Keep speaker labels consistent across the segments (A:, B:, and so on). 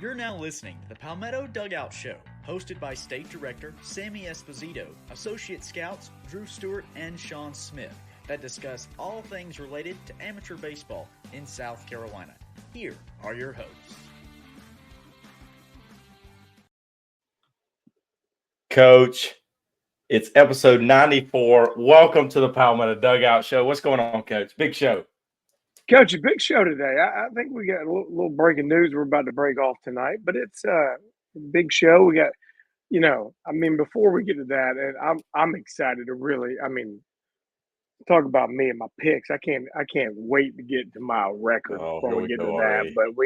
A: You're now listening to the Palmetto Dugout Show, hosted by State Director Sammy Esposito, Associate Scouts Drew Stewart and Sean Smith, that discuss all things related to amateur baseball in South Carolina. Here are your hosts.
B: Coach, it's episode 94. Welcome to the Palmetto Dugout Show. What's going on, Coach? Big show.
C: Coach, a big show today. I think we got a little breaking news we're about to break off tonight, but it's a big show. We got, before we get to that, and I'm excited to really, talk about me and my picks. I can't wait to get to my record before we get to that. But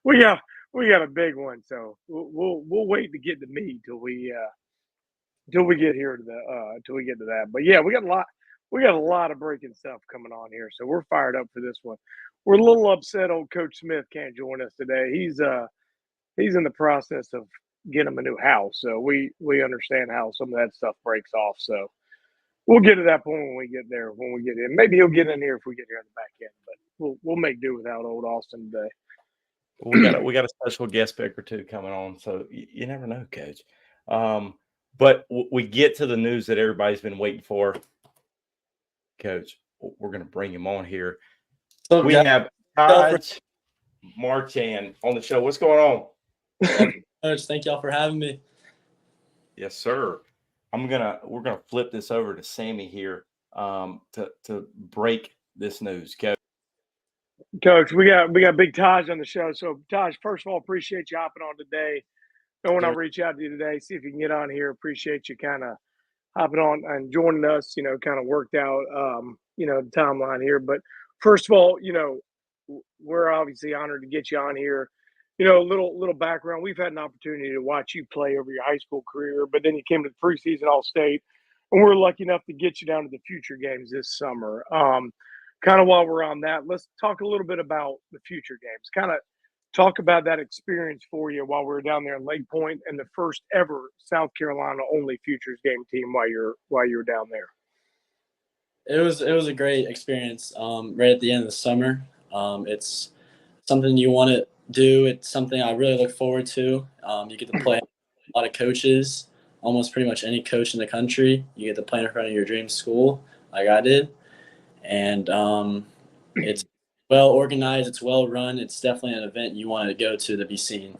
C: we got a big one, so we'll wait to get to me till we get here to till we get to that. But yeah, we got a lot of breaking stuff coming on here, so we're fired up for this one. We're a little upset old Coach Smith can't join us today. He's in the process of getting him a new house, so we understand how some of that stuff breaks off. So we'll get to that point when we get there. When we get in, maybe he'll get in here if we get here on the back end, but we'll make do without old Austin today.
B: We got a special guest pick or two coming on, so you never know, Coach. But we get to the news that everybody's been waiting for. Coach, we're going to bring him on here. So we have Taj Marchand on the show. What's going on?
D: Coach, thank y'all for having me.
B: Yes, sir. We're gonna flip this over to Sammy here to break this news.
C: Coach, we got Big Taj on the show. So Taj, first of all, appreciate you hopping on today. And when I reach out to you today, see if you can get on here. Appreciate you kind of hopping on and joining us, kind of worked out, the timeline here. But first of all, we're obviously honored to get you on here. A little background. We've had an opportunity to watch you play over your high school career, but then you came to the preseason All-State, and we're lucky enough to get you down to the future games this summer. Kind of while we're on that, let's talk a little bit about the future games. Kind of talk about that experience for you while we were down there in Lake Point and the first ever South Carolina only futures game team while you were down there.
D: It was a great experience. Right at the end of the summer, it's something you want to do. It's something I really look forward to. You get to play a lot of coaches, almost pretty much any coach in the country. You get to play in front of your dream school, like I did, and it's well organized. It's well run. It's definitely an event you want to go to be seen.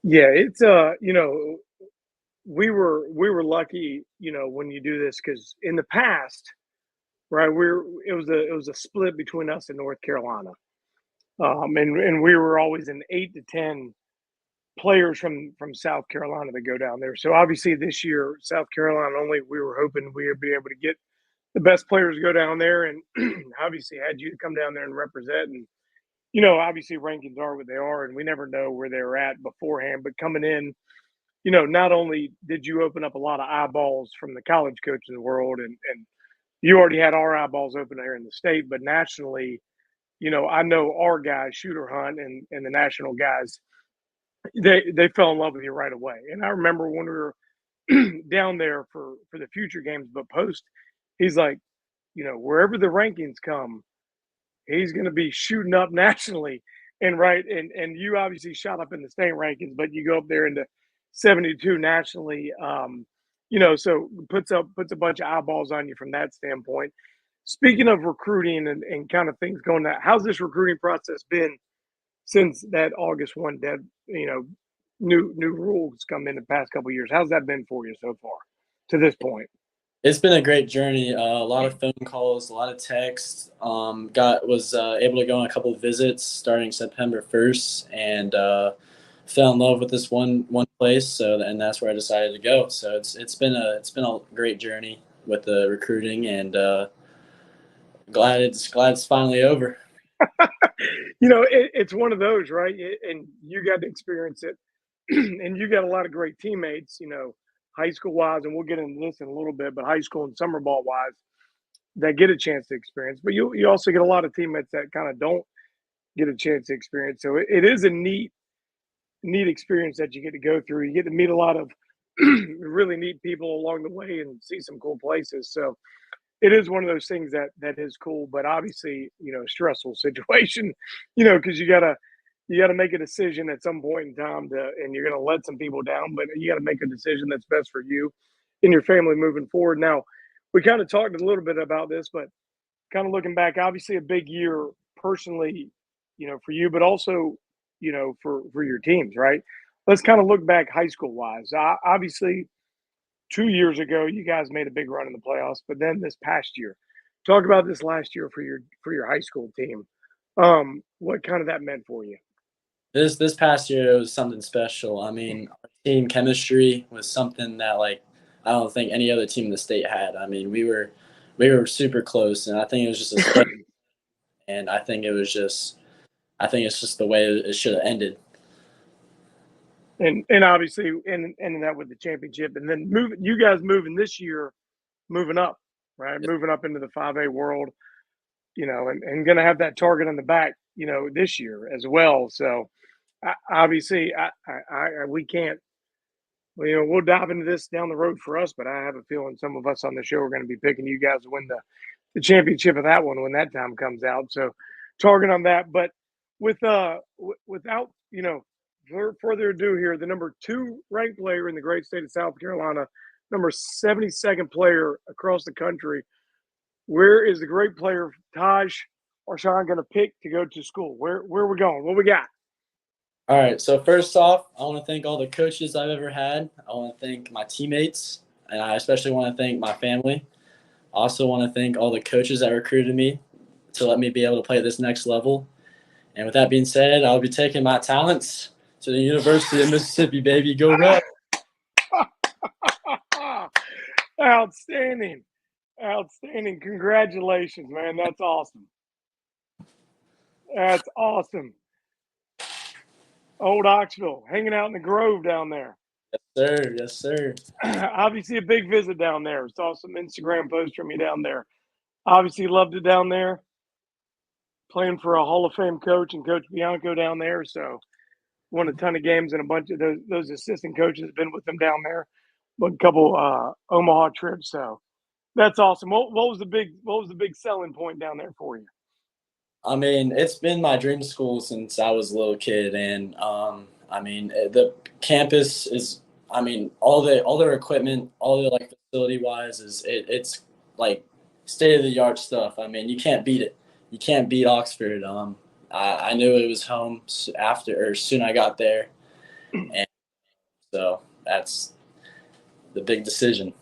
C: Yeah, it's we were lucky, when you do this, because in the past, right, it was a split between us and North Carolina, and we were always in 8 to 10 players from South Carolina that go down there. So obviously this year, South Carolina only, we were hoping we would be able to get the best players to go down there, and obviously had you to come down there and represent. And obviously rankings are what they are, and we never know where they were at beforehand. But coming in, not only did you open up a lot of eyeballs from the college coaches world, and you already had our eyeballs open here in the state, but nationally, I know our guys, Shooter Hunt and the national guys, they fell in love with you right away. And I remember when we were down there for the future games, but post, he's like, wherever the rankings come, he's going to be shooting up nationally. And and you obviously shot up in the state rankings, but you go up there into 72 nationally. So puts a bunch of eyeballs on you from that standpoint. Speaking of recruiting and kind of things going that, how's this recruiting process been since that August 1 new rules come in the past couple of years? How's that been for you so far to this point?
D: It's been a great journey. A lot of phone calls, a lot of texts. Was able to go on a couple of visits starting September 1st, and fell in love with this one place. And that's where I decided to go. So it's been a great journey with the recruiting, and glad it's finally over.
C: It's one of those, right? And you got to experience it, and you got a lot of great teammates, high school wise, and we'll get into this in a little bit, but high school and summer ball wise, that get a chance to experience. But you also get a lot of teammates that kind of don't get a chance to experience. So it is a neat experience that you get to go through. You get to meet a lot of really neat people along the way and see some cool places. So it is one of those things that is cool, but obviously, stressful situation, because you gotta you got to make a decision at some point in time and you're going to let some people down, but you got to make a decision that's best for you and your family moving forward. Now, we kind of talked a little bit about this, but kind of looking back, obviously a big year personally, for you, but also, for your teams, right? Let's kind of look back high school wise. Obviously, 2 years ago, you guys made a big run in the playoffs, but then this past year, talk about this last year for your high school team. What kind of that meant for you?
D: This past year, it was something special. I mean, our team chemistry was something that I don't think any other team in the state had. I mean, we were super close, and I think it was just a and I think it's just the way it should have ended.
C: And obviously ending that with the championship, and then you guys moving this year, moving up, right?
D: Yes.
C: Moving up into the 5A world, and going to have that target on the back, this year as well. So obviously, we can't. Well, we'll dive into this down the road for us, but I have a feeling some of us on the show are going to be picking you guys to win the championship of that one when that time comes out. So target on that. But without further ado here, the number 2 ranked player in the great state of South Carolina, number 72nd player across the country. Where is the great player Taj or Sean going to pick to go to school? Where are we going? What we got?
D: All right. So first off, I want to thank all the coaches I've ever had. I want to thank my teammates, and I especially want to thank my family. I also want to thank all the coaches that recruited me to let me be able to play at this next level. And with that being said, I'll be taking my talents to the University of Mississippi, baby. Go Rebs!
C: Outstanding. Congratulations, man. That's awesome. Old Oxville, hanging out in the Grove down there.
D: Yes, sir.
C: Obviously a big visit down there. Saw some Instagram posts from you down there. Obviously loved it down there. Playing for a Hall of Fame coach and Coach Bianco down there. So won a ton of games, and a bunch of those assistant coaches have been with them down there. But a couple Omaha trips. So that's awesome. What was the big selling point down there for you?
D: I mean, it's been my dream school since I was a little kid, and the campus is. I mean, all their equipment, all their facility wise it's like state of the art stuff. I mean, you can't beat it. You can't beat Oxford. I knew it was home soon I got there, and so that's the big decision.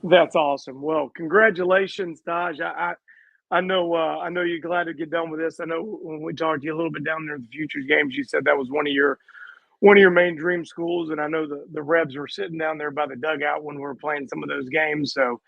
C: That's awesome. Well, congratulations, Taj. I know you're glad to get done with this. I know when we talked to you a little bit down there in the Futures games, you said that was one of your main dream schools, and I know the Rebs were sitting down there by the dugout when we were playing some of those games, so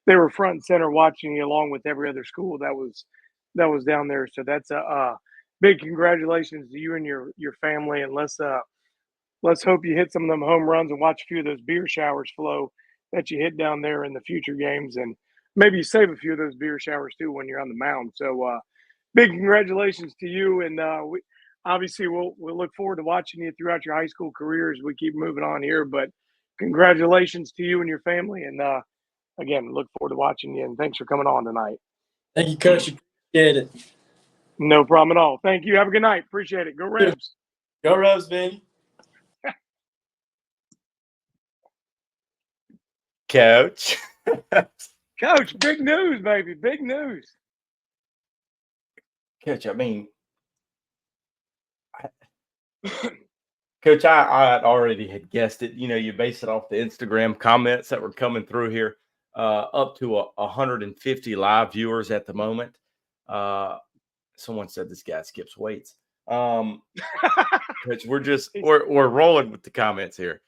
C: they were front and center watching you along with every other school that was down there. So that's a big congratulations to you and your family, and let's hope you hit some of them home runs and watch a few of those beer showers flow that you hit down there in the future games, and maybe you save a few of those beer showers too when you're on the mound. So big congratulations to you, and obviously we'll look forward to watching you throughout your high school career as we keep moving on here. But congratulations to you and your family, and again, look forward to watching you, and thanks for coming on tonight.
D: Thank you, Coach. Appreciate it.
C: No problem at all. Thank you. Have a good night. Appreciate it. Go Rebs.
D: Go Rebs, baby.
B: Coach.
C: Coach, big news, baby. Big news.
B: Coach, I mean, Coach, I already had guessed it. You base it off the Instagram comments that were coming through here. Up to 150 live viewers at the moment. Someone said this guy skips weights. Coach, we're rolling with the comments here.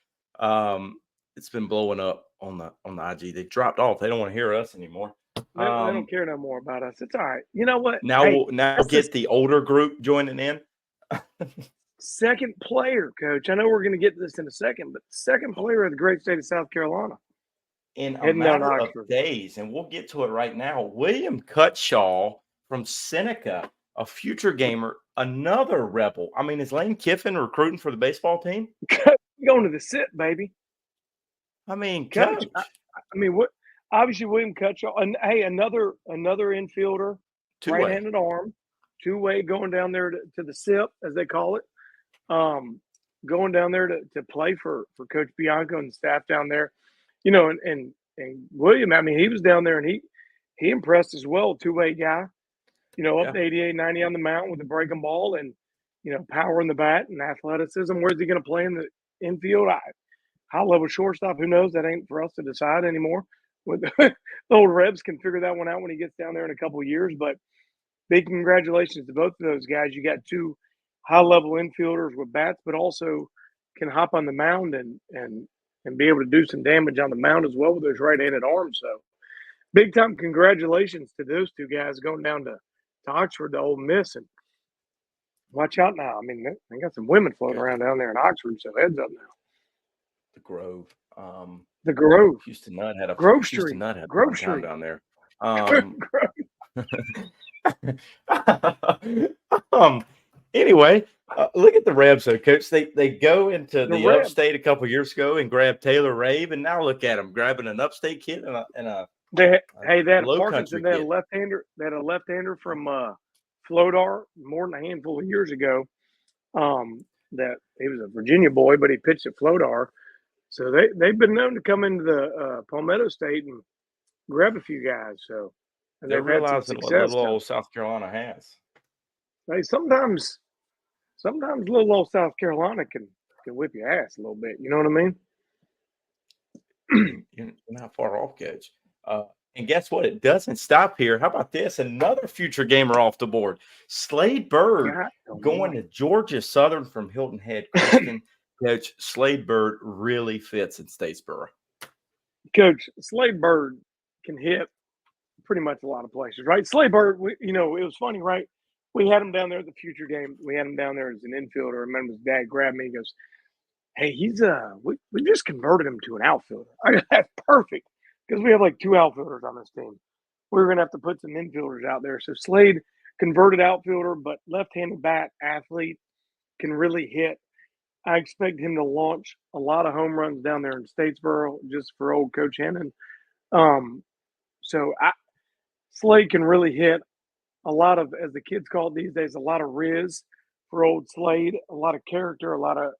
B: It's been blowing up on the IG. They dropped off. They don't want to hear us anymore.
C: They don't care no more about us. It's all right. You know what?
B: Now we'll get the older group joining in.
C: Second player, Coach. I know we're going to get to this in a second, but second player of the great state of South Carolina.
B: In a matter of days, and we'll get to it right now. William Cutshaw from Seneca, a future gamer, another Rebel. I mean, is Lane Kiffin recruiting for the baseball team?
C: Going to the SIP, baby.
B: I mean,
C: Coach. What? Obviously, William Cutshaw. And hey, another infielder, right-handed arm, two-way going down there to the SIP, as they call it. going down there to play for Coach Bianco and staff down there, you know, and William, I mean, he was down there and he impressed as well, two-way guy, you know, up to 88, 90 on the mound with a breaking ball and, you know, power in the bat and athleticism. Where's he going to play in the infield? High-level shortstop, who knows? That ain't for us to decide anymore. The old Rebs can figure that one out when he gets down there in a couple of years. But big congratulations to both of those guys. You got two high-level infielders with bats, but also can hop on the mound and be able to do some damage on the mound as well with those right-handed arms. So big-time congratulations to those two guys going down to Oxford to Ole Miss. And watch out now. I mean, they got some women floating around down there in Oxford, so heads up now.
B: The Grove.
C: The Grove.
B: Houston Nut had a
C: Grove
B: Houston
C: Street.
B: Nut had
C: Grove
B: a
C: Street
B: down there. Anyway, look at the Rebs, though, Coach. They go into the upstate a couple years ago and grab Taylor Rave, and now look at them grabbing an upstate kid and a
C: they had
B: low
C: Parkinson. They had
B: kid.
C: a left-hander. They had a left-hander from Flodar more than a handful of years ago. That he was a Virginia boy, but he pitched at Flodar. So they've been known to come into the Palmetto State and grab a few guys. So and
B: they're
C: they've had some
B: realizing what
C: success.
B: little old South Carolina has.
C: Hey, sometimes little old South Carolina can whip your ass a little bit. You know what I
B: mean? You're not far off, Coach. And guess what? It doesn't stop here. How about this? Another future gamer off the board. Slade Bird going to Georgia Southern from Hilton Head Christian. Coach, Slade Bird really fits in Statesboro.
C: Coach, Slade Bird can hit pretty much a lot of places, right? Slade Bird, it was funny, right? We had him down there at the future game. We had him down there as an infielder. I remember his dad grabbed me and goes, "Hey, he's we just converted him to an outfielder." That's perfect because we have like two outfielders on this team. We're going to have to put some infielders out there. So Slade, converted outfielder, but left-handed bat athlete, can really hit. I expect him to launch a lot of home runs down there in Statesboro just for old Coach Hennon. Slade can really hit a lot of, as the kids call it these days, a lot of riz for old Slade, a lot of character, a lot of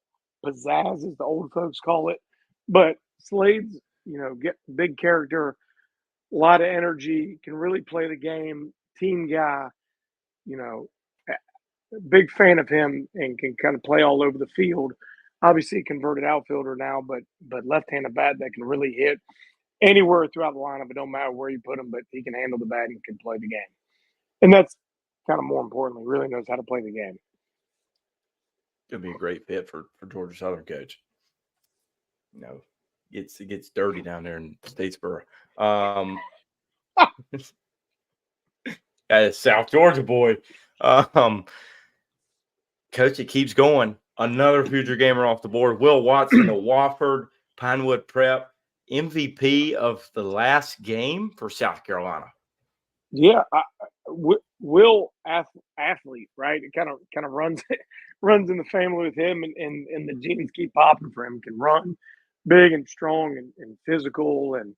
C: pizzazz, as the old folks call it. But Slade's, get big character, a lot of energy, can really play the game, team guy, big fan of him and can kind of play all over the field. Obviously, converted outfielder now, but left-handed bat that can really hit anywhere throughout the lineup. It don't matter where you put him, but he can handle the bat and can play the game. And that's kind of more importantly, really knows how to play the game.
B: It'll be a great fit for Georgia Southern, Coach. It gets dirty down there in Statesboro. South Georgia boy. Coach, it keeps going. Another future gamer off the board. Will Watson of Wofford, Pinewood Prep, MVP of the last game for South Carolina.
C: Yeah, Will athlete, right? It kind of runs in the family with him, and the genes keep popping for him. Can run, big and strong and physical, and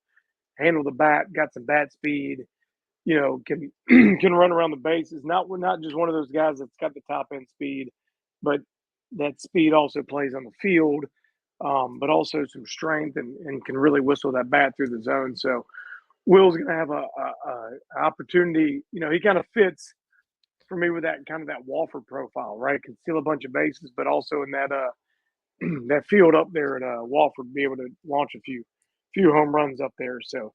C: handle the bat. Got some bat speed. Can can run around the bases. Not just one of those guys that's got the top end speed, but that speed also plays on the field, but also some strength and can really whistle that bat through the zone. So Will's going to have a opportunity. He kind of fits for me with that kind of that Wofford profile, right? Can steal a bunch of bases, but also in that that field up there at Wofford, be able to launch a few home runs up there. So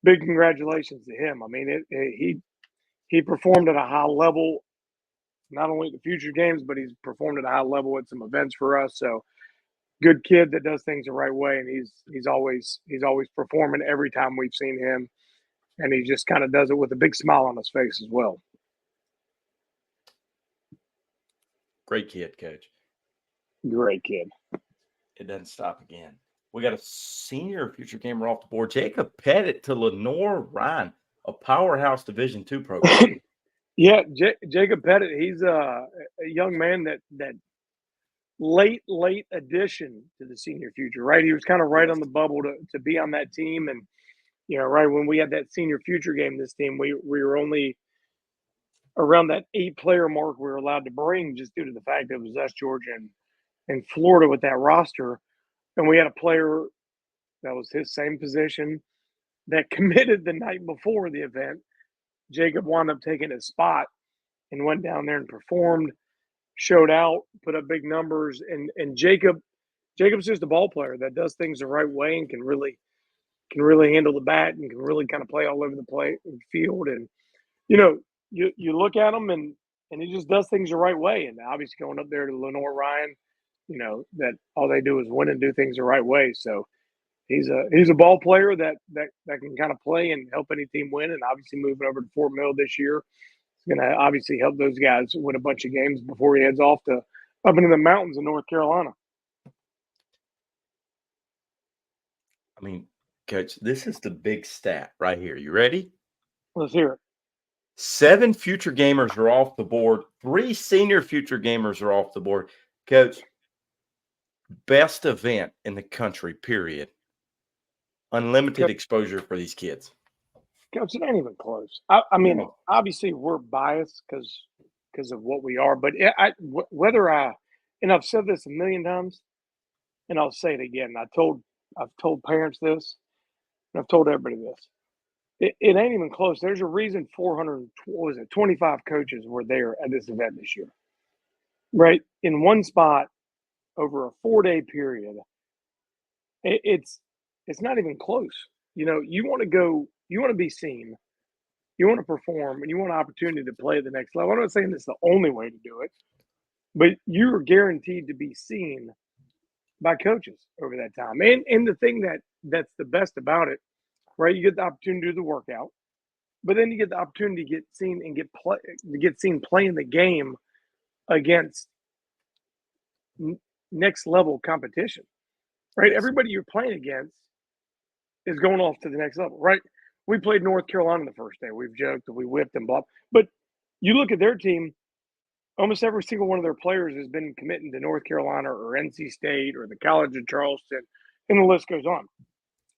C: big congratulations to him. I mean, he performed at a high level, not only at the future games, but he's performed at a high level at some events for us. So good kid that does things the right way, and he's always performing every time we've seen him, and he just kind of does it with a big smile on his face as well.
B: Great kid, Coach.
C: Great kid.
B: It doesn't stop again. We got a senior future gamer off the board, Jacob Pettit to Lenore Ryan, a powerhouse Division II program.
C: Yeah, Jacob Pettit. He's a young man that late addition to the senior future, right? He was kind of right on the bubble to be on that team. And, right when we had that senior future game, this team, we were only around that 8-player mark we were allowed to bring just due to the fact that it was us, Georgia, in Florida with that roster, and we had a player that was his same position that committed the night before the event. Jacob wound up taking his spot and went down there and performed, showed out, put up big numbers, and Jacob's just a ball player that does things the right way and can really handle the bat and can really kind of play all over the field. And you look at him and he just does things the right way. And obviously going up there to Lenore Ryan, that all they do is win and do things the right way. So he's a ball player that can kind of play and help any team win. And obviously moving over to Fort Mill this year is going to obviously help those guys win a bunch of games before he heads off to up into the mountains in North Carolina.
B: I mean, Coach, this is the big stat right here. You ready?
C: Let's hear it.
B: 7 future gamers are off the board. 3 senior future gamers are off the board. Coach, best event in the country, period. Unlimited exposure for these kids.
C: Coach, it ain't even close. I mean, obviously we're biased because of what we are, but and I've said this a million times, and I'll say it again. I've told parents this, and I've told everybody this. It ain't even close. There's a reason 25 coaches were there at this event this year, right? In one spot over a 4-day period. It's not even close. You want to go, you want to be seen, you want to perform, and you want an opportunity to play at the next level. I'm not saying this is the only way to do it, but you're guaranteed to be seen by coaches over that time. And the thing that's the best about it, right? You get the opportunity to do the workout, but then you get the opportunity to get seen and get seen playing the game against next level competition, right?
B: Yes.
C: Everybody you're playing against is going off to the next level, right? We played North Carolina the first day. We've joked that we whipped them, blah. But you look at their team, almost every single one of their players has been committing to North Carolina or NC State or the College of Charleston, and the list goes on,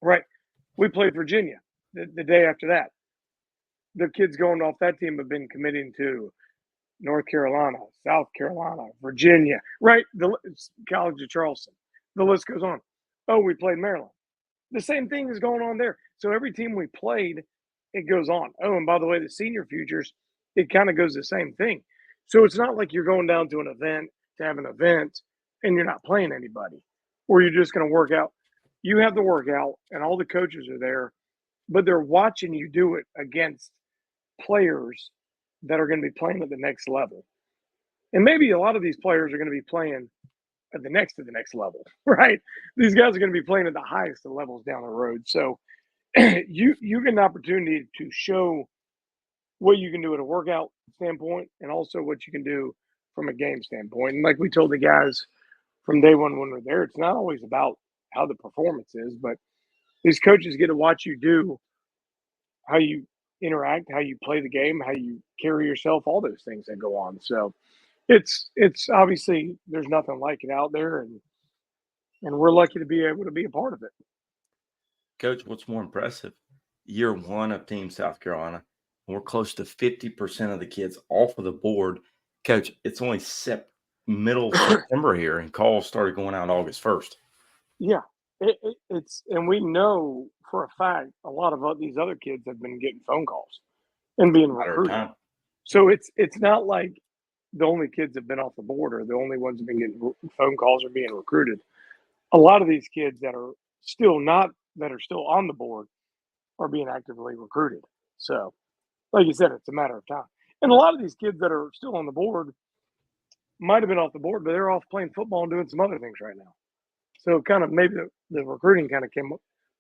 C: right? We played Virginia the day after that. The kids going off that team have been committing to North Carolina, South Carolina, Virginia, right? The College of Charleston. The list goes on. Oh, we played Maryland. The same thing is going on there. So every team we played, it goes on. Oh, and by the way, the senior futures, it kind of goes the same thing. So it's not like you're going down to an event to have an event and you're not playing anybody, or you're just going to work out. You have the workout and all the coaches are there, but they're watching you do it against players that are going to be playing at the next level. And maybe a lot of these players are going to be playing at the next level, right? These guys are going to be playing at the highest of levels down the road. So you get an opportunity to show what you can do at a workout standpoint and also what you can do from a game standpoint. And like we told the guys from day one when we're there, it's not always about how the performance is, but these coaches get to watch you do how you interact, how you play the game, how you carry yourself, all those things that go on. So it's obviously there's nothing like it out there, and we're lucky to be able to be a part of it.
B: Coach, what's more impressive? Year one of Team South Carolina, we're close to 50% of the kids off of the board. Coach, it's only middle of September here, and calls started going out August 1st.
C: Yeah, it's and we know for a fact a lot of these other kids have been getting phone calls and being recruited. So it's not like the only kids have been off the board or the only ones have been getting phone calls or being recruited. A lot of these kids that are still on the board are being actively recruited. So, like you said, it's a matter of time. And a lot of these kids that are still on the board might have been off the board, but they're off playing football and doing some other things right now. So kind of maybe the recruiting kind of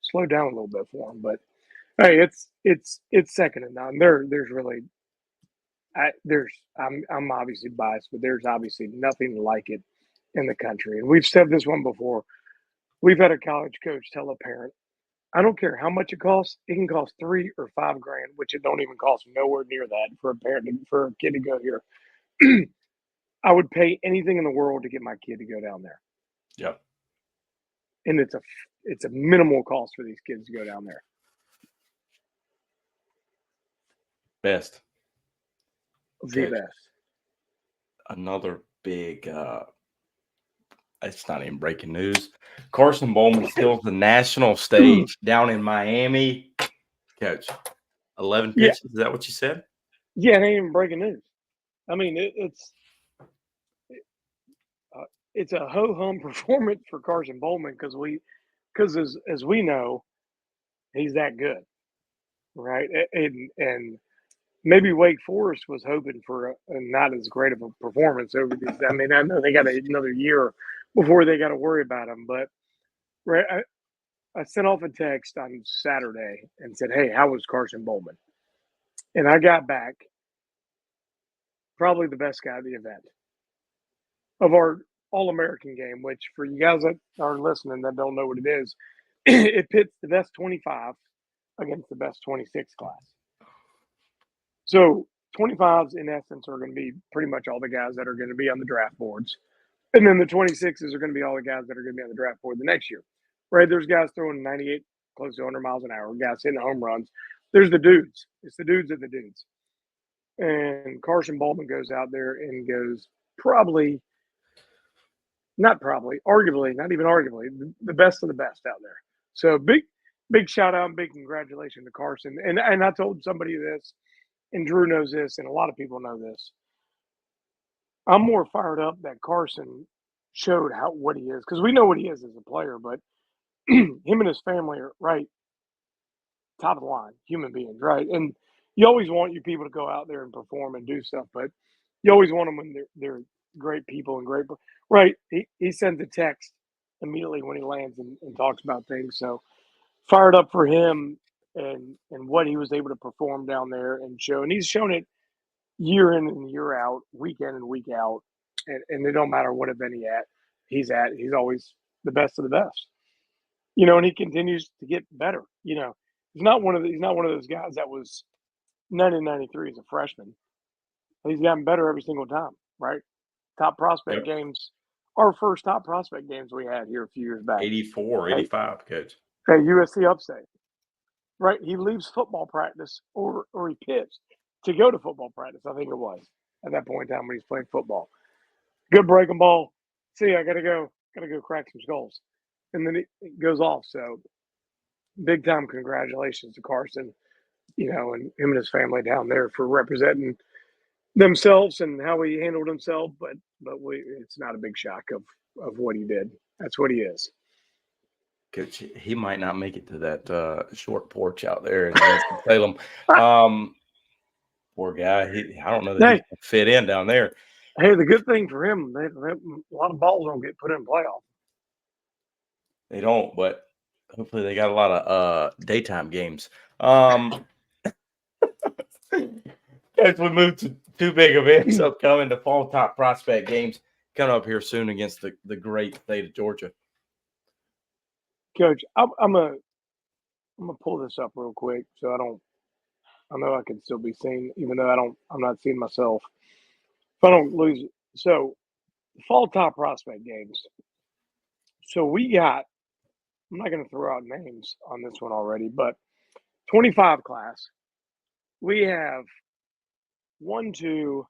C: slowed down a little bit for them. But hey, it's second to none. There's really I'm obviously biased, but there's obviously nothing like it in the country. And we've said this one before. We've had a college coach tell a parent, I don't care how much it costs. It can cost $3 or $5 grand, which it don't even cost nowhere near that for a kid to go here. I would pay anything in the world to get my kid to go down there.
B: Yep.
C: And it's a minimal cost for these kids to go down there.
B: Best.
C: The best.
B: Another big it's not even breaking news. Carson Bowman still at the national stage down in Miami. Coach, 11
C: Yeah.
B: pitches. Is that what you said?
C: Yeah, it ain't even breaking news. I mean, it's a ho-hum performance for Carson Bowman because as we know, he's that good, right? And maybe Wake Forest was hoping for a not as great of a performance over these. I mean, I know they got another year before they got to worry about him, but right, I sent off a text on Saturday and said, "Hey, how was Carson Bowman?" And I got back probably the best guy at the event of our All-American game. Which for you guys that are listening that don't know what it is, it pits the best 25 against the best 26 class. So 25s in essence are going to be pretty much all the guys that are going to be on the draft boards. And then the 26s are going to be all the guys that are going to be on the draft board the next year. Right? There's guys throwing 98, close to 100 miles an hour, guys hitting home runs. There's the dudes. It's the dudes of the dudes. And Carson Bowman goes out there and goes arguably, not even arguably, the best of the best out there. So big shout out and big congratulations to Carson. And I told somebody this, and Drew knows this, and a lot of people know this. I'm more fired up that Carson showed what he is, because we know what he is as a player, but him and his family are right top of the line human beings, right? And you always want your people to go out there and perform and do stuff, but you always want them when they're great people and great, right? He sends a text immediately when he lands and talks about things. So fired up for him and what he was able to perform down there and show, and he's shown it year in and year out, week in and week out, and it don't matter what event he's always the best of the best. And he continues to get better. He's not one of those guys that was 1993 as a freshman. He's gotten better every single time, right? Top prospect games. Our first top prospect games we had here a few years back.
B: 84, 85, Coach.
C: At USC Upstate. Right? He leaves football practice or he pitched to go to football practice, I think it was, at that point in time when he's playing football. Good breaking ball. See, I gotta go crack some skulls. And then it goes off. So big time congratulations to Carson, and him and his family down there for representing themselves and how he handled himself. But it's not a big shock of what he did. That's what he is.
B: Coach, he might not make it to that short porch out there in Winston-Salem. Poor guy. I don't know that he can fit in down there.
C: Hey, the good thing for him, a lot of balls don't get put in playoff.
B: They don't, but hopefully they got a lot of daytime games. As we move to two big events upcoming, the fall top prospect games coming up here soon against the great state of Georgia.
C: Coach, I'm gonna pull this up real quick so I know I can still be seen, even though I'm not seeing myself. If I don't lose it. So fall top prospect games. So we got, I'm not going to throw out names on this one already, but 25 class. We have 1, 2,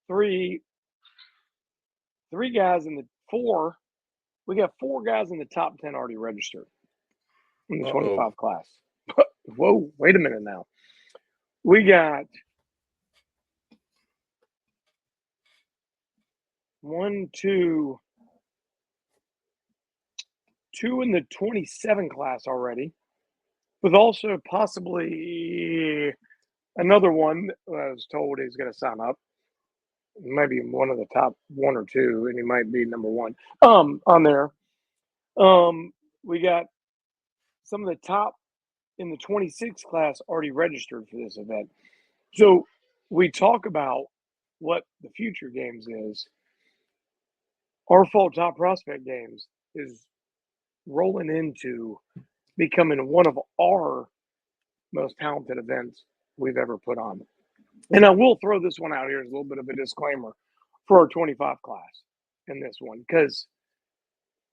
C: 3 guys in the 4. We got 4 guys in the top 10 already registered in the 25 class. Whoa, wait a minute now. We got 1, 2 in the 27 class already, with also possibly another one I was told he's going to sign up. Maybe one of the top 1 or 2, and he might be number 1 on there. We got some of the top in the 26 class already registered for this event. So we talk about what the future games is. Our fall top prospect games is rolling into becoming one of our most talented events we've ever put on. And I will throw this one out here as a little bit of a disclaimer for our 25 class in this one, because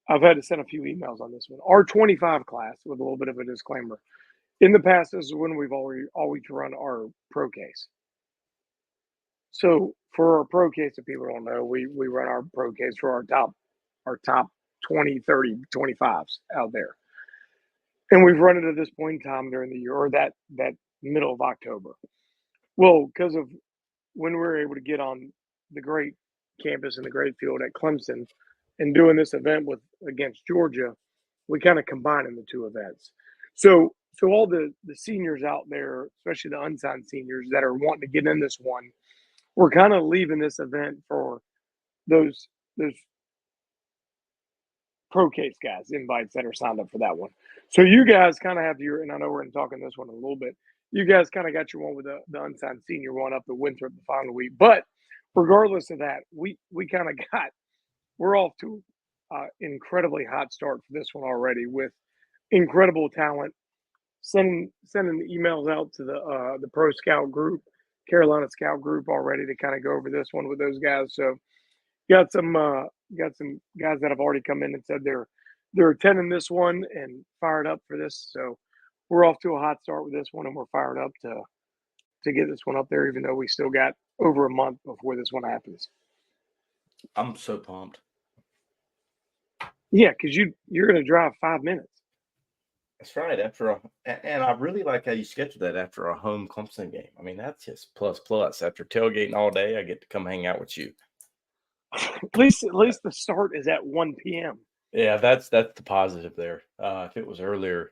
C: I've had to send a few emails on this one. Our 25 class, with a little bit of a disclaimer, in the past, this is when we've always run our pro case. So for our pro case, if people don't know, we run our pro case for our top 20, 30, 25s out there. And we've run it at this point in time during the year, or that middle of October. Well, because of when we were able to get on the great campus and the great field at Clemson and doing this event against Georgia, we kind of combining the two events. So all the seniors out there, especially the unsigned seniors that are wanting to get in this one, we're kind of leaving this event for those pro case guys, invites that are signed up for that one. So you guys kind of have your, and I know we're going to talk on this one a little bit. You guys kind of got your one with the unsigned senior one up the Winthrop the final week. But regardless of that, we kind of we're off to incredibly hot start for this one already with incredible talent. Sending emails out to the pro scout group, Carolina scout group already to kind of go over this one with those guys. So got some guys that have already come in and said they're attending this one and fired up for this. So we're off to a hot start with this one, and we're fired up to get this one up there, even though we still got over a month before this one happens.
B: I'm so pumped.
C: Yeah, because you're going to drive 5 minutes.
B: That's right. And I really like how you scheduled that after a home Clemson game. I mean, that's just plus. After tailgating all day, I get to come hang out with you.
C: At least the start is at 1 p.m.
B: Yeah, that's the positive there. If it was earlier,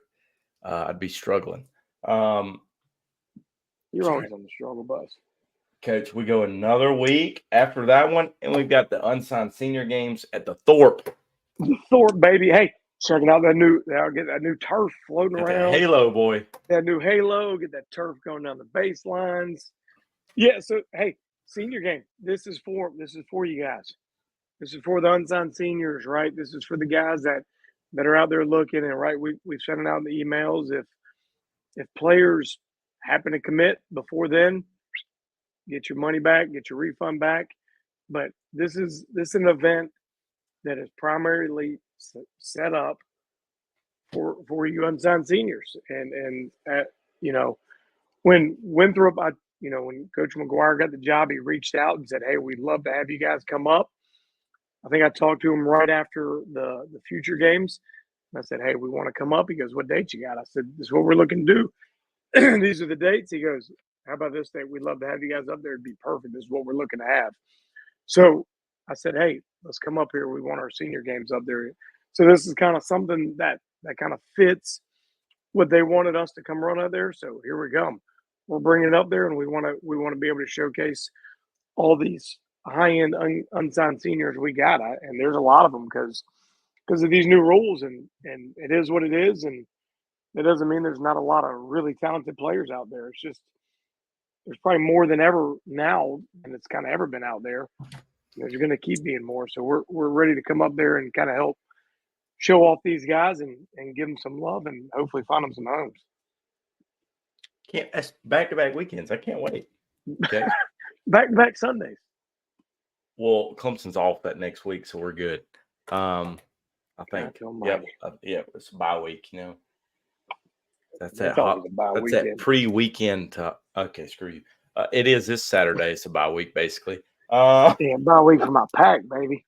B: I'd be struggling.
C: You're always on the struggle bus.
B: Coach, we go another week after that one, and we've got the unsigned senior games at the Thorpe.
C: The Thorpe, baby. Hey, checking out get that new turf floating around.
B: That halo, boy.
C: That new halo, get that turf going down the baselines. Yeah, so hey, senior game. This is for you guys. This is for the unsigned seniors, right? This is for the guys that are out there looking, and right, we've sent it out in the emails. If players happen to commit before then, get your money back, get your refund back. But this is an event that is primarily set up for you unsigned seniors. And when Winthrop, when Coach McGuire got the job, he reached out and said, "Hey, we'd love to have you guys come up." I think I talked to him right after the future games. And I said, "Hey, we want to come up." He goes, "What dates you got?" I said, "This is what we're looking to do." These are the dates. He goes, "How about this date? We'd love to have you guys up there. It'd be perfect. This is what we're looking to have." So I said, "Hey, let's come up here. We want our senior games up there." So this is kind of something that kind of fits what they wanted us to come run out there. So here we come. We're bringing it up there, and we want to be able to showcase all these high-end unsigned seniors we got. And there's a lot of them because of these new rules, and it is what it is. And it doesn't mean there's not a lot of really talented players out there. It's just there's probably more than ever now, and it's kind of ever been out there. There's going to keep being more. So we're ready to come up there and kind of help show off these guys and give them some love and hopefully find them some homes.
B: That's back-to-back weekends. I can't wait. Okay.
C: Back-to-back Sundays.
B: Well, Clemson's off that next week, so we're good. I think. Yep. It's a bye week, That's that pre-weekend. Okay, screw you. It is this Saturday. It's a bye week, basically.
C: Bye week for my pack, baby.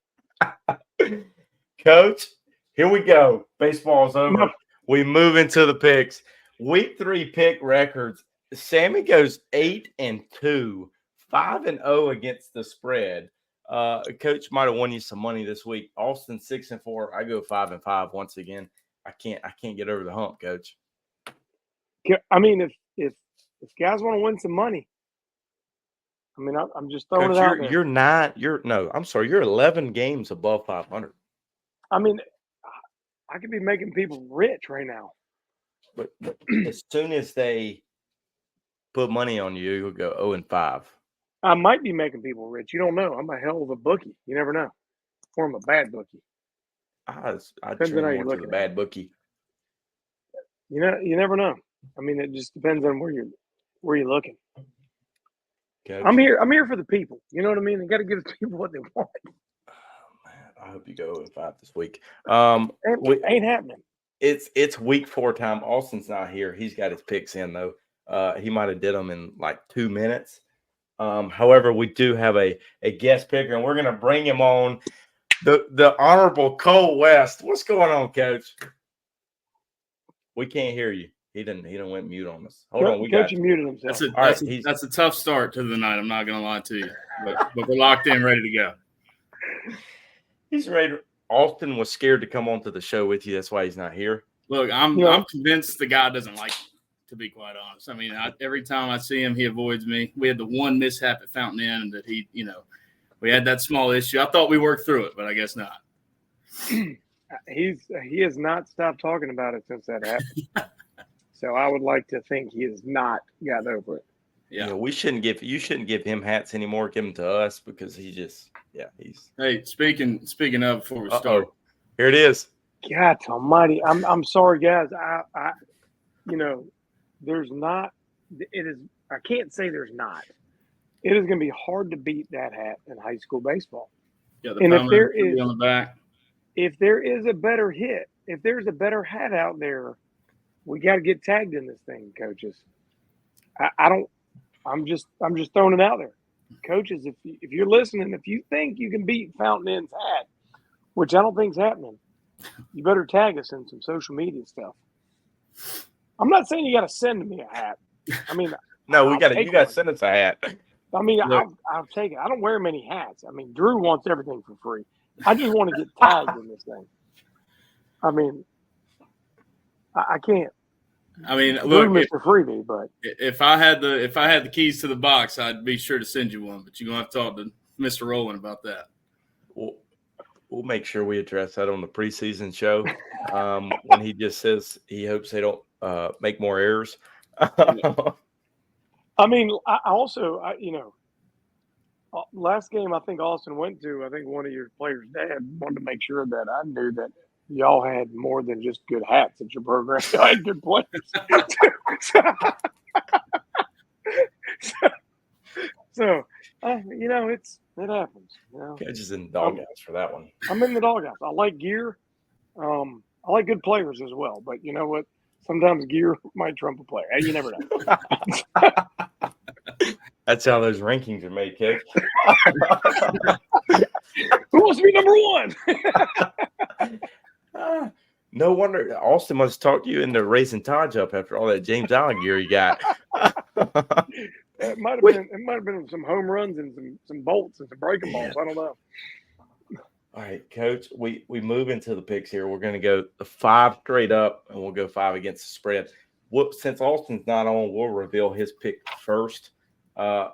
B: Coach, here we go. Baseball's over. We move into the picks. Week 3 pick records. Sammy goes 8-2, 5-0 against the spread. Coach might have won you some money this week. Austin 6-4. I go 5-5 once again. I can't get over the hump, Coach.
C: I mean, if guys want to win some money, I mean, I'm just throwing
B: Coach,
C: it out there.
B: You're 11 games above 500.
C: I mean, I could be making people rich right now.
B: But as soon as they put money on you, you'll go 0-5.
C: I might be making people rich. You don't know. I'm a hell of a bookie. You never know. Or I'm a bad bookie.
B: I turn more to the bad bookie.
C: You never know. I mean, it just depends on where you're looking. Coach. I'm here for the people. You know what I mean? They got to give the people what they want.
B: Oh, man, I hope you go 0-5 this week.
C: Ain't happening.
B: It's week 4 time. Austin's not here. He's got his picks in though. He might have did them in like 2 minutes. However, we do have a guest picker, and we're going to bring him on. The Honorable Cole West. What's going on, Coach? We can't hear you. He didn't went mute on us. Hold on, we got you.
C: Muted himself.
E: That's a tough start to the night. I'm not going to lie to you, but we're locked in, ready to go.
B: He's ready. Austin was scared to come onto the show with you. That's why he's not here.
E: Look, I'm convinced the guy doesn't like me, to be quite honest. I mean, every time I see him, he avoids me. We had the one mishap at Fountain Inn that we had that small issue. I thought we worked through it, but I guess not.
C: He has not stopped talking about it since that happened. So I would like to think he has not gotten over it.
B: Yeah, you shouldn't give him hats anymore. Give them to us because he's.
E: Hey, speaking of, before we start,
B: here it is.
C: God Almighty, I'm sorry, guys. I there's not. It is. I can't say there's not. It is going to be hard to beat that hat in high school baseball.
E: Yeah,
C: and if there is
E: on the back,
C: if there is a better hit, if there's a better hat out there, we got to get tagged in this thing, coaches. I don't. I'm just throwing it out there, coaches. If you're listening, if you think you can beat Fountain Inn's hat, which I don't think is happening, you better tag us in some social media stuff. I'm not saying you got to send me a hat. I mean,
B: no, you got to send us a hat.
C: I mean, I'll take it. I don't wear many hats. I mean, Drew wants everything for free. I just want to get tagged in this thing. I mean, I can't.
E: I mean, look,
C: Mr. Freebie, but
E: if I had the keys to the box, I'd be sure to send you one. But you're gonna have to talk to Mr. Rowland about that.
B: We'll make sure we address that on the preseason show when he just says he hopes they don't make more errors.
C: I mean, last game I think Austin went to, I think one of your players' dad wanted to make sure that I knew that y'all had more than just good hats at your program. Y'all had good players. It happens.
B: Coaches in the doghouse for that one.
C: I'm in the doghouse. I like gear. I like good players as well. But you know what? Sometimes gear might trump a player. You never know.
B: That's how those rankings are made, Coach.
C: Who wants to be number one?
B: No wonder Austin must talk you into raising Taj up after all that James Allen gear you got.
C: It might have been some home runs and some bolts and some breaking balls. I don't know.
B: All right, Coach, we move into the picks here. We're going to go the 5 straight up, and we'll go 5 against the spread. Since Austin's not on, we'll reveal his pick first. Cole,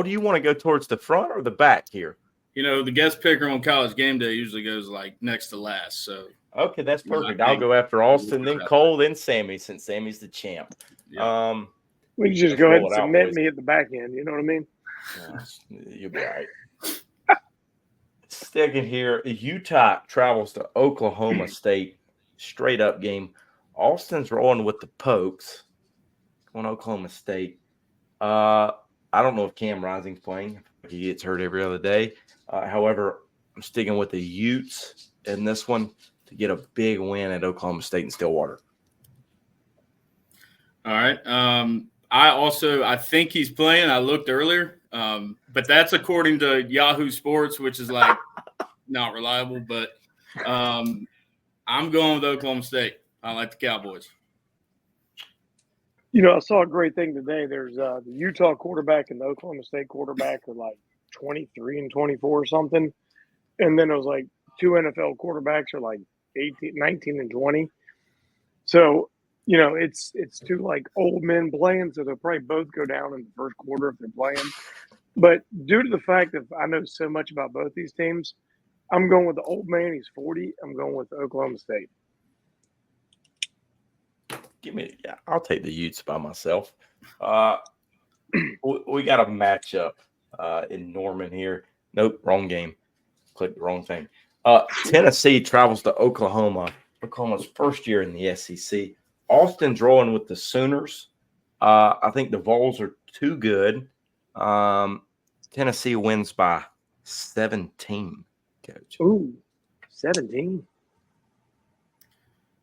B: do you want to go towards the front or the back here?
E: The guest picker on College Game Day usually goes like next to last. So
B: okay, that's perfect. I'll go after Austin, then Cole, then Sammy, since Sammy's the champ.
E: Yeah.
C: We can just go ahead and submit me at the back end. You know what I mean?
B: You'll be all right. Sticking here, Utah travels to Oklahoma State. Straight up game. Austin's rolling with the Pokes on Oklahoma State. I don't know if Cam Rising's playing. He gets hurt every other day. However, I'm sticking with the Utes in this one to get a big win at Oklahoma State and Stillwater.
E: All right. I think he's playing. I looked earlier, but that's according to Yahoo Sports, which is like not reliable. But I'm going with Oklahoma State. I like the Cowboys.
C: I saw a great thing today. There's the Utah quarterback and the Oklahoma State quarterback are like 23 and 24 or something. And then it was like 2 NFL quarterbacks are like 19 and 20. So, it's 2 like old men playing. So they'll probably both go down in the first quarter if they're playing. But due to the fact that I know so much about both these teams, I'm going with the old man. He's 40. I'm going with Oklahoma State.
B: I'll take the Utes by myself. We got a matchup in Norman here. Nope, wrong game. Clicked the wrong thing. Tennessee travels to Oklahoma. Oklahoma's first year in the SEC. Austin's rolling with the Sooners. I think the Vols are too good. Tennessee wins by 17. Coach.
C: Ooh, 17.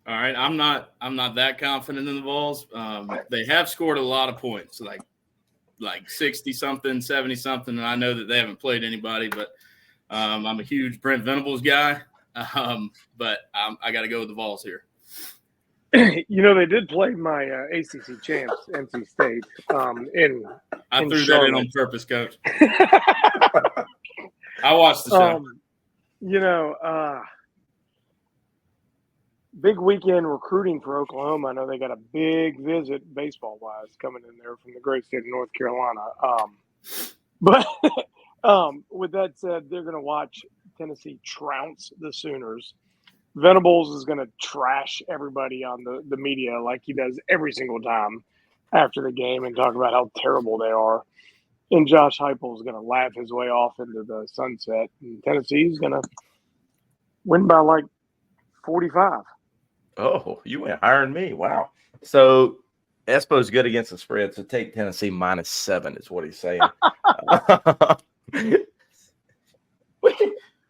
E: All right, I'm not that confident in the Vols. They have scored a lot of points, like like 60-something, 70-something, and I know that they haven't played anybody, but I'm a huge Brent Venables guy. But I got to go with the Vols here.
C: You know, they did play my ACC champs, NC State, in
E: threw
C: Charlotte.
E: that in on purpose, Coach. I watched the show.
C: You know, big weekend recruiting for Oklahoma. I know they got a big visit baseball-wise coming in there from the great state of North Carolina. But with that said, they're going to watch Tennessee trounce the Sooners. Venables is going to trash everybody on the media like he does every single time after the game and talk about how terrible they are. And Josh Heupel is going to laugh his way off into the sunset. And Tennessee's going to win by like 45.
B: Oh, you went higher than me. Wow. So Espo's good against the spread, so take Tennessee -7 is what he's saying.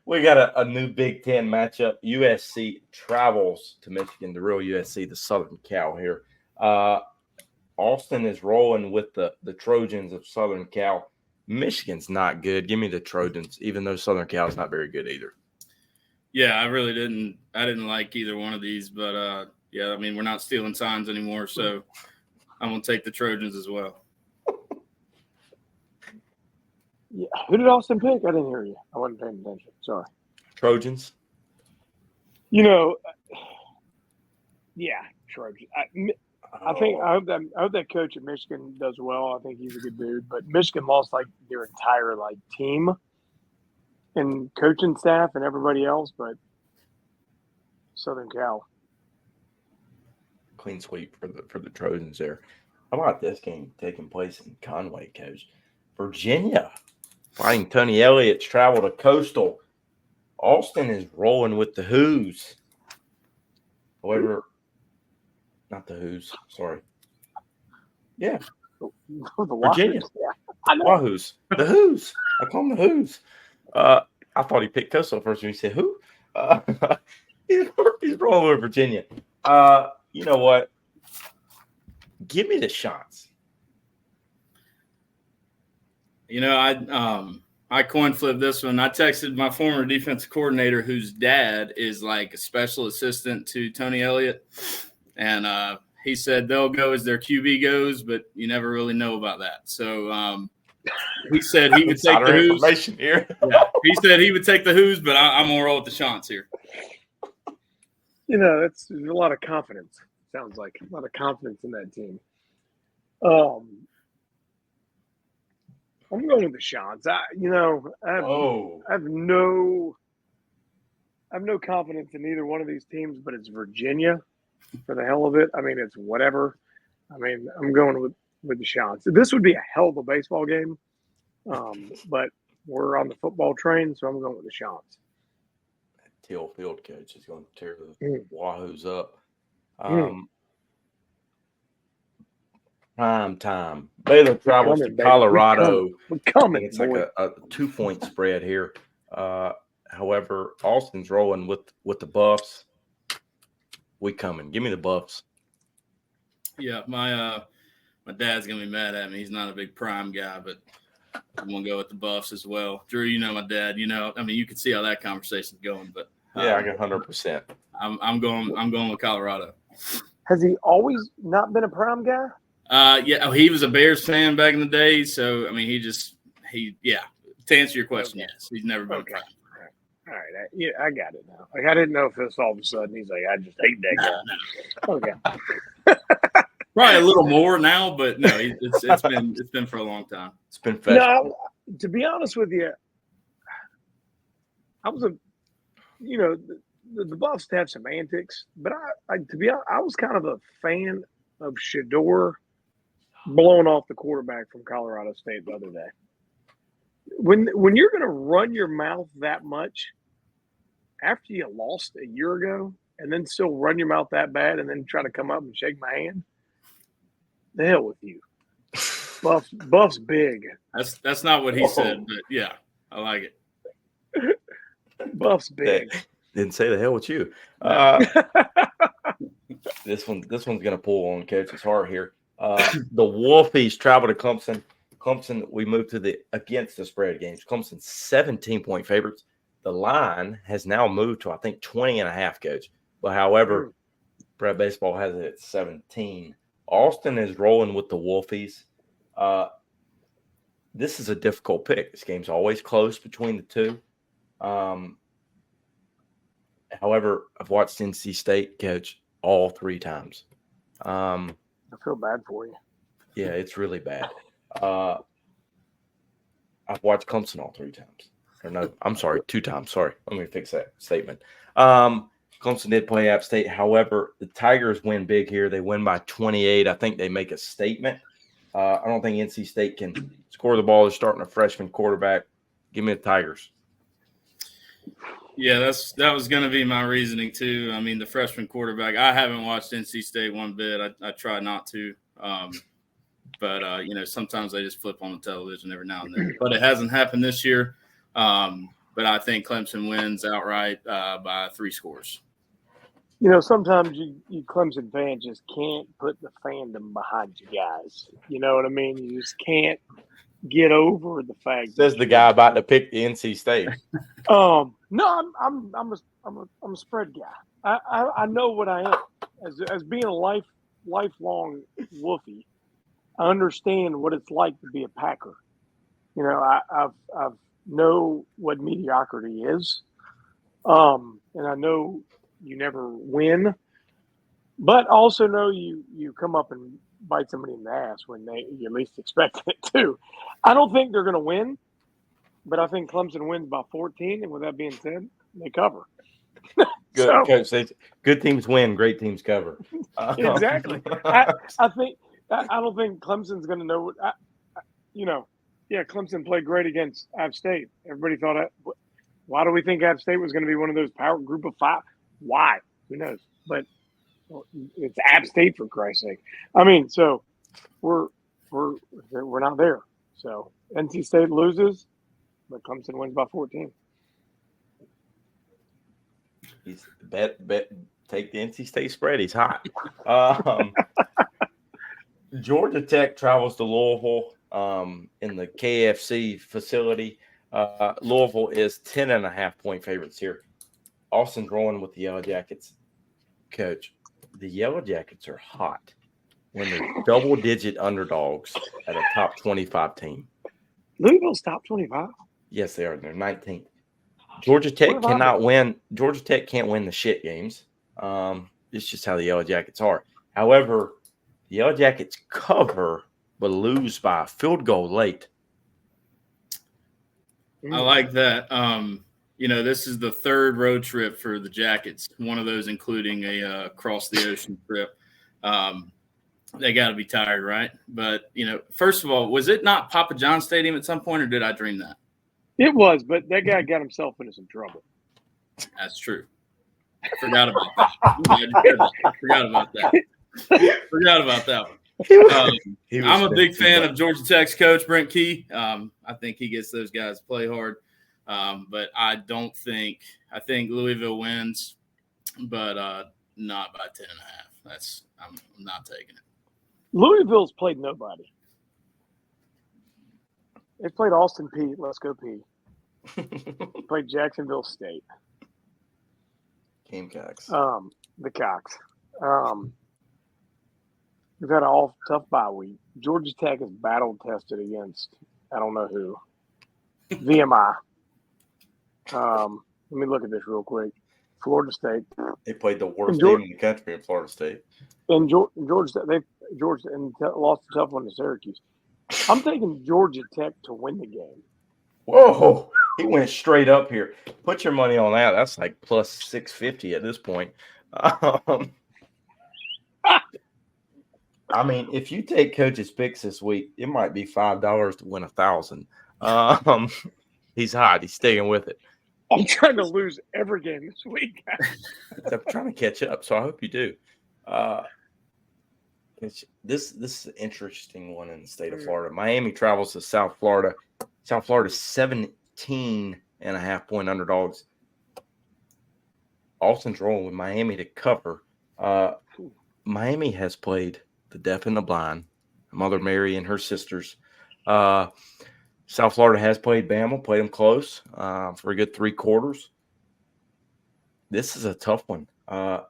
B: We got a new Big Ten matchup. USC travels to Michigan, the real USC, the Southern Cal here. Austin is rolling with the Trojans of Southern Cal. Michigan's not good. Give me the Trojans, even though Southern Cal's not very good either.
E: Yeah, I really didn't. I didn't like either one of these, but yeah, I mean, we're not stealing signs anymore, so I'm gonna take the Trojans as well.
C: Yeah. Who did Austin pick? I didn't hear you. I wasn't paying attention. Sorry.
B: Trojans.
C: You know, yeah, Trojans. I hope that coach at Michigan does well. I think he's a good dude. But Michigan lost like their entire like team and coaching staff and everybody else. But Southern Cal,
B: clean sweep for the Trojans there. How about this game taking place in Conway, Coach? Virginia fighting Tony Elliott's travel to Coastal. Austin is rolling with the Who's. However, not the Who's. Sorry. Yeah. Virginia.
C: Yeah.
B: Wahoos. The Who's. I call them the Who's. I thought he picked Coastal first when he said who. He's rolling with Virginia. You know what? Give me the shots.
E: You know, I coin flipped this one. I texted my former defensive coordinator, whose dad is like a special assistant to Tony Elliott, and he said they'll go as their QB goes, but you never really know about that. So he said he would take the Who's.
B: Here.
E: Yeah, he said he would take the Who's, but I'm gonna roll with the Shants here.
C: You know, there's a lot of confidence. Sounds like a lot of confidence in that team. I'm going with the Shants. I have no confidence in either one of these teams, but it's Virginia for the hell of it. I mean, it's whatever. I mean, I'm going with the Shants. This would be a hell of a baseball game, but we're on the football train, so I'm going with the Shants.
B: Teal Field, Coach, is going to tear the Wahoos up. Prime time. Baylor travels to Colorado.
C: We're coming.
B: It's like a 2-point spread here. However, Austin's rolling with the Buffs. We coming. Give me the Buffs.
E: Yeah, my dad's gonna be mad at me. He's not a big Prime guy, but I'm gonna go with the Buffs as well. Drew, you know my dad. You know, I mean, you can see how that conversation's going. But
B: yeah, I got 100%.
E: I'm going with Colorado.
C: Has he always not been a Prime guy?
E: Yeah, he was a Bears fan back in the day, so I mean, to answer your question, yes, he's never been a Prime.
C: All right, I got it now. Like I didn't know if this all of a sudden he's like, I just hate that guy. Okay,
E: probably a little more now, but no, it's been for a long time.
B: It's been fast.
C: No, to be honest with you, I was the Buffs have some antics, but to be honest, I was kind of a fan of Shador blowing off the quarterback from Colorado State the other day. When you're going to run your mouth that much after you lost a year ago and then still run your mouth that bad and then try to come up and shake my hand, the hell with you. Buff's big.
E: That's not what he said, but yeah, I like it.
C: Buff's big.
B: Didn't say the hell with you. This one's going to pull on Coach's heart here. The Wolfies travel to Clemson. Clemson, we moved to the against the spread games. Clemson 17-point favorites. The line has now moved to, I think, 20.5, Coach. But however, Brett Baseball has it at 17. Austin is rolling with the Wolfies. This is a difficult pick. This game's always close between the two. However, I've watched NC State, Coach, all 3 times.
C: I feel bad for you.
B: Yeah, it's really bad. I've watched Clemson all 3 times. Or no, I'm sorry, 2 times. Sorry. Let me fix that statement. Clemson did play App State. However, the Tigers win big here. They win by 28. I think they make a statement. I don't think NC State can score the ball. They're starting a freshman quarterback. Give me the Tigers.
E: Yeah, that was going to be my reasoning too. I mean, the freshman quarterback. I haven't watched NC State one bit. I try not to, but sometimes they just flip on the television every now and then. But it hasn't happened this year. But I think Clemson wins outright by 3 scores.
C: Sometimes you Clemson fans just can't put the fandom behind you guys. You know what I mean? You just can't get over the fact.
B: Says the guy about to pick the NC State.
C: No, I'm a spread guy. I know what I am as being a lifelong Wolfie. I understand what it's like to be a Packer. I've know what mediocrity is, and I know you never win, but also know you come up and bite somebody in the ass when you least expect it to. I don't think they're going to win, but I think Clemson wins by 14. And with that being said, they cover.
B: Good, Coach. Good teams win. Great teams cover.
C: Exactly. I don't think Clemson's going to know. Clemson played great against App State. Everybody thought, why do we think App State was going to be one of those power group of 5? Why? Who knows? But it's App State, for Christ's sake. I mean, so we're not there. So NC State loses, but Clemson wins by 14.
B: He's bet take the NC State spread. He's hot. Georgia Tech travels to Louisville in the KFC facility. Louisville is 10.5-point favorites here. Austin's rolling with the Yellow Jackets. Coach, the Yellow Jackets are hot when they're double-digit underdogs at a top 25 team.
C: Louisville's top 25?
B: Yes, they are. They're 19th. Georgia Tech cannot win. Georgia Tech can't win the shit games. It's just how the Yellow Jackets are. However, the Yellow Jackets cover but lose by a field goal late.
E: I like that. This is the 3rd road trip for the Jackets, one of those including a across the ocean trip. They got to be tired, right? But, first of all, was it not Papa John Stadium at some point, or did I dream that?
C: It was, but that guy got himself into some trouble.
E: That's true. I forgot about that. Forgot about that one. I'm a big fan of Georgia Tech's coach, Brent Key. I think he gets those guys to play hard. But I think Louisville wins, but not by 10.5. I'm not taking it.
C: Louisville's played nobody. They played Austin Peay. Let's go P. Played Jacksonville State.
B: Gamecocks.
C: The Cocks. We've had an all tough bye week. Georgia Tech is battle tested against I don't know who. VMI. Let me look at this real quick. Florida State.
B: They played the worst team in the country in Florida State.
C: And Georgia and lost a tough one to Syracuse. I'm taking Georgia Tech to win the game.
B: Whoa, he went straight up here. Put your money on that. That's like plus 650 at this point. I mean, if you take Coach's picks this week, it might be $5 to win 1,000. He's hot. He's staying with it.
C: I'm trying to lose every game this week.
B: I'm trying to catch up, so I hope you do. This is an interesting one in the state of Florida. Miami travels to South Florida. South Florida 17.5-point underdogs. Austin's rolling with Miami to cover. Miami has played the deaf and the blind, Mother Mary and her sisters. South Florida has played Bama, played them close for a good 3 quarters. This is a tough one.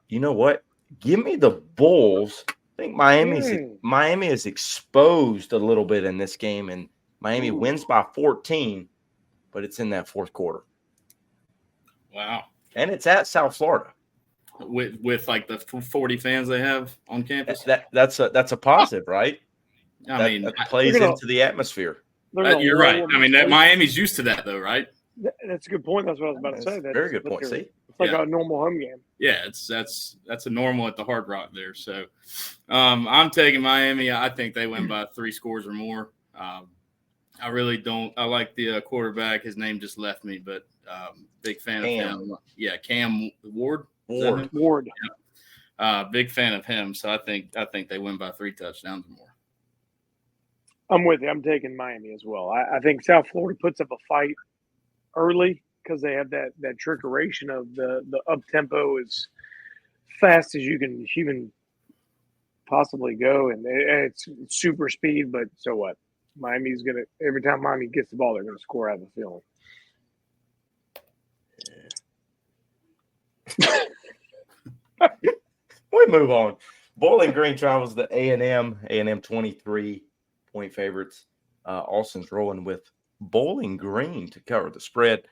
B: You know what? Give me the Bulls. I think Miami is exposed a little bit in this game, and Miami wins by 14, but it's in that fourth quarter.
E: Wow.
B: And it's at South Florida.
E: With like the 40 fans they have on campus.
B: That's a positive, right?
E: I mean,
B: that plays into the atmosphere.
E: You're right. I mean, Miami's used to that, though, right?
C: That's a good point. That's what I was about to say. That's
B: very good point. See,
C: it's like a normal home game.
E: Yeah, that's a normal at the Hard Rock there. So, I'm taking Miami. I think they win by 3 scores or more. I really don't. I like the quarterback. His name just left me, but big fan of him. Yeah, Cam Ward.
C: Ward.
E: Yeah. Big fan of him. So I think they win by 3 touchdowns or more.
C: I'm with you. I'm taking Miami as well. I think South Florida puts up a fight early because they have that trickeration of the up tempo as fast as you can even possibly go, and it's super speed. But so what? Miami's gonna every time Miami gets the ball, they're gonna score. I have a feeling.
B: We move on. Bowling Green travels to A&M. A&M 23-point favorites. Austin's rolling with Bowling Green to cover the spread.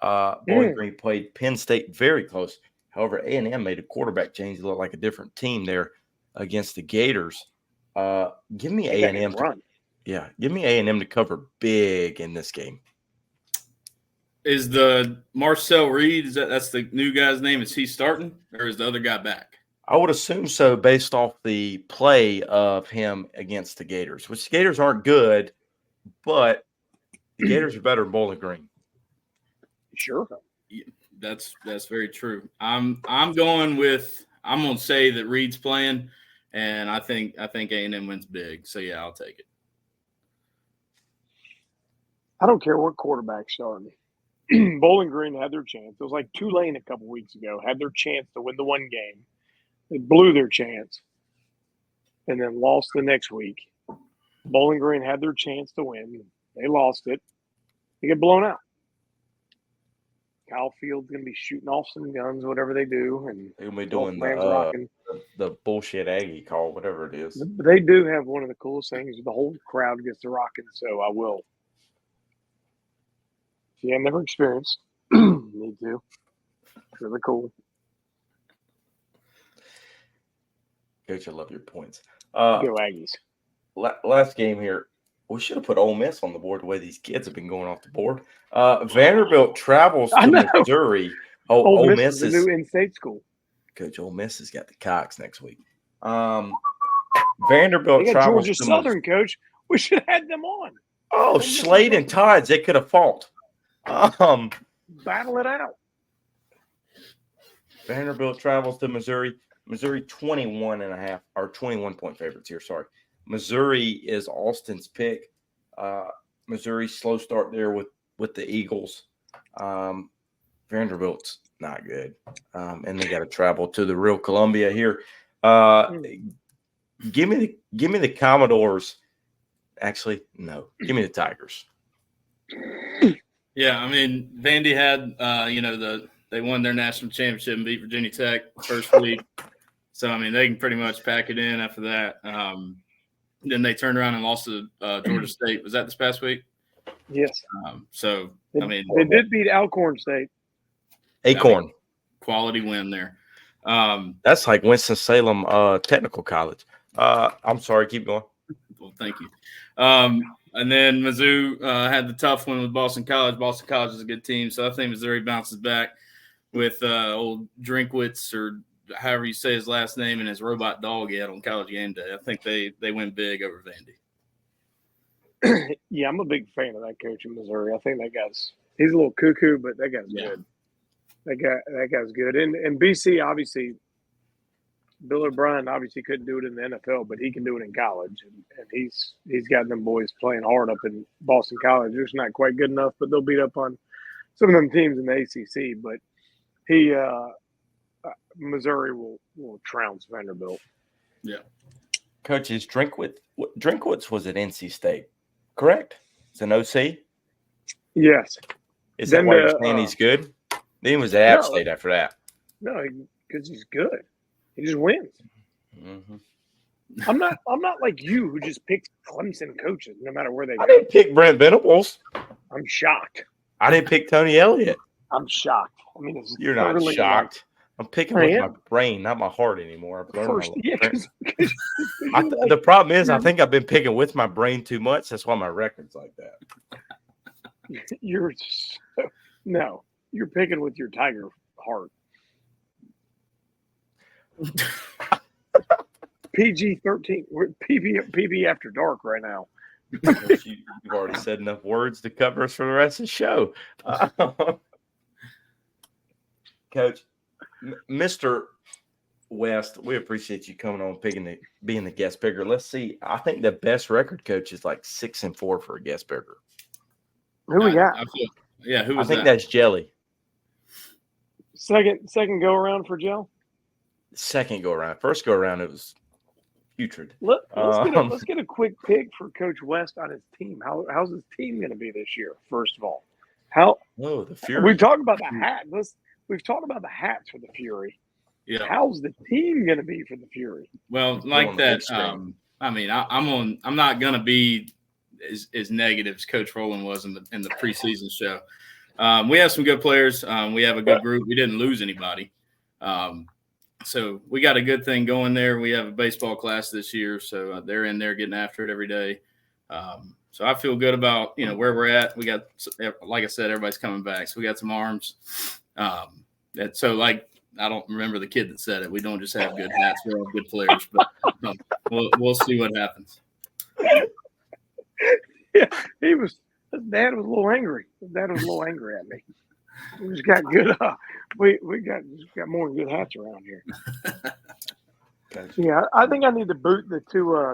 B: Bowling Green played Penn State very close. However, A&M made a quarterback change to look like a different team there against the Gators. Give me A&M. Give me A&M to cover big in this game.
E: Is the Marcel Reed, that's the new guy's name, is he starting or is the other guy back?
B: I would assume so based off the play of him against the Gators, which the Gators aren't good, but the Gators are better than Bowling Green.
C: Sure.
E: Yeah, that's very true. I'm going to say that Reed's playing, and I think A&M wins big. So yeah, I'll take it.
C: I don't care what quarterback's starting. Bowling Green had their chance. It was like Tulane a couple weeks ago, had their chance to win the one game. They blew their chance and then lost the next week. Bowling Green had their chance to win. They lost it. They get blown out. Kyle Field's going to be shooting off some guns, whatever they do. And
B: they're going to be doing the bullshit Aggie call, whatever it is.
C: They do have one of the coolest things. The whole crowd gets to rocking, so I will. If you have never experienced, need to. It's really cool.
B: Coach, I love your points.
C: Go Aggies.
B: Last game here. We should have put Ole Miss on the board the way these kids have been going off the board. Vanderbilt travels to Missouri.
C: Ole Miss is the new in-state school.
B: Coach, Ole Miss has got the Cox next week. Vanderbilt travels
C: Georgia
B: to
C: Southern, Coach. We should have had them on.
B: Oh, Slade and Tides, they could have fought.
C: Battle it out.
B: Vanderbilt travels to Missouri. Missouri 21.5 or 21-point favorites here. Sorry. Missouri is Austin's pick. Missouri slow start there with the Eagles. Vanderbilt's not good. And they got to travel to the real Columbia here. Give me the Commodores. Actually, no. Give me the Tigers.
E: Yeah, I mean, Vandy had they won their national championship and beat Virginia Tech first week. So I mean, they can pretty much pack it in after that. Then they turned around and lost to Georgia State. Was that this past week?
C: Yes.
E: They
C: did beat Alcorn State.
B: Acorn.
E: Quality win there.
B: That's like Winston-Salem Technical College. I'm sorry. Keep going.
E: Well, thank you. And then Mizzou had the tough one with Boston College. Boston College is a good team, so I think Missouri bounces back with old Drinkwitz, or however you say his last name, and his robot dog he had on College Game Day. I think they win big over Vandy.
C: Yeah, I'm a big fan of that coach in Missouri. I think he's a little cuckoo, but that guy's good. That guy's good. And BC, obviously, Bill O'Brien obviously couldn't do it in the NFL, but he can do it in college. And he's got them boys playing hard up in Boston College. It's not quite good enough, but they'll beat up on some of them teams in the ACC. But Missouri will trounce Vanderbilt.
E: Yeah.
B: Coaches, Drinkwitz was at NC State. Correct. It's an OC.
C: Yes.
B: Is
C: Then
B: that why you're saying he's good? Then he was at App State after that.
C: No, because he's good. He just wins.
B: Mm-hmm.
C: I'm not like you who just picks Clemson coaches no matter where they go.
B: I didn't pick Brent Venables.
C: I'm shocked.
B: I didn't pick Tony Elliott.
C: I'm shocked. I mean,
B: You're not shocked. I'm picking with my brain, not my heart anymore. The problem is, I think I've been picking with my brain too much. That's why my record's like that.
C: You're picking with your tiger heart. PG-13. We're PB after dark right now.
B: You've already said enough words to cover us for the rest of the show. Coach, Mr. West, we appreciate you coming on, being the guest picker. Let's see. I think the best record coach is like 6-4 for a guest picker.
C: Who we got?
E: Who was
B: I think that's Jelly.
C: Second go around for Joe.
B: Second go around. First go around, it was putrid.
C: Let's get a quick pick for Coach West on his team. How's his team going to be this year? First of all,
B: the Fury.
C: We've talked about the hat. We've talked about the hats for the Fury.
E: Yeah.
C: How's the team going to be for the Fury?
E: Well, like that. I mean, I'm not going to be as negative as Coach Rowland was in the preseason show. We have some good players. We have a good group. We didn't lose anybody. So we got a good thing going there. We have a baseball class this year, so they're in there getting after it every day. So I feel good about where we're at. We got, like I said, everybody's coming back, so we got some arms. I don't remember the kid that said it. We don't just have good hats; we're all good players. But we'll see what happens.
C: Yeah, his dad was a little angry. His dad was a little angry at me. We just got good. We got more good hats around here. Yeah, I think I need to boot the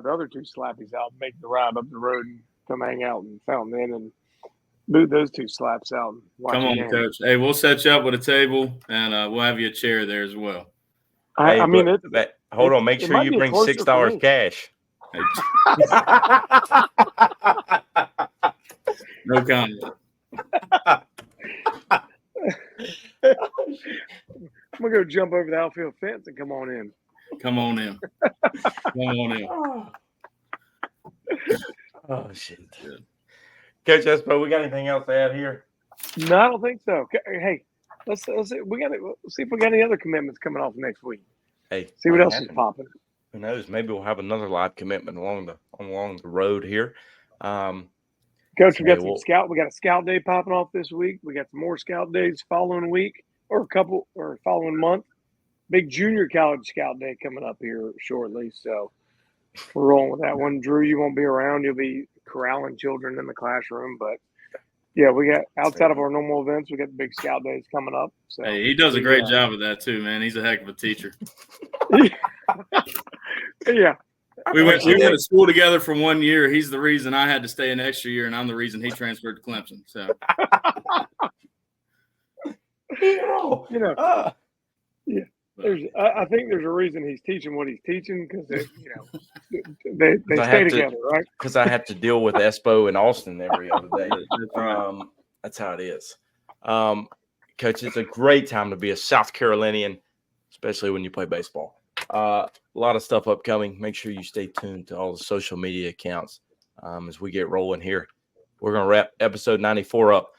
C: other two slappies out, make the ride up the road, and come hang out in Fountain Inn, and boot those two slaps out. And watch
E: Come on, Coach. Hey, we'll set you up with a table, and we'll have you a chair there as well.
B: Hold on. Make sure you bring $6 cash.
E: No comment.
C: I'm gonna go jump over the outfield fence and come on in.
E: Come on in.
B: Oh shit. Coach Espo, we got anything else to add here?
C: No, I don't think so. Hey, let's see. See if we got any other commitments coming off next week.
B: Hey,
C: see what else is popping.
B: Who knows? Maybe we'll have another live commitment along the road here.
C: Coach, we got some scout. We got a scout day popping off this week. We got some more scout days following week or following month. Big junior college scout day coming up here shortly. So we're rolling with that one. Drew, you won't be around. You'll be corralling children in the classroom. But yeah, we got outside of our normal events, we got the big scout days coming up. So
E: hey, he does a great job of that too, man. He's a heck of a teacher.
C: Yeah.
E: We went to school together for 1 year. He's the reason I had to stay an extra year, and I'm the reason he transferred to Clemson. So,
C: yeah. I think there's a reason he's teaching what he's teaching because they stay together, right?
B: Because I have to deal with Espo and Austin every other day. That's how it is. Coach, it's a great time to be a South Carolinian, especially when you play baseball. A lot of stuff upcoming. Make sure you stay tuned to all the social media accounts as we get rolling here. We're going to wrap episode 94 up.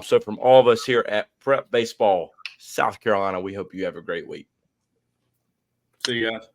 B: So from all of us here at Prep Baseball, South Carolina, we hope you have a great week.
E: See you guys.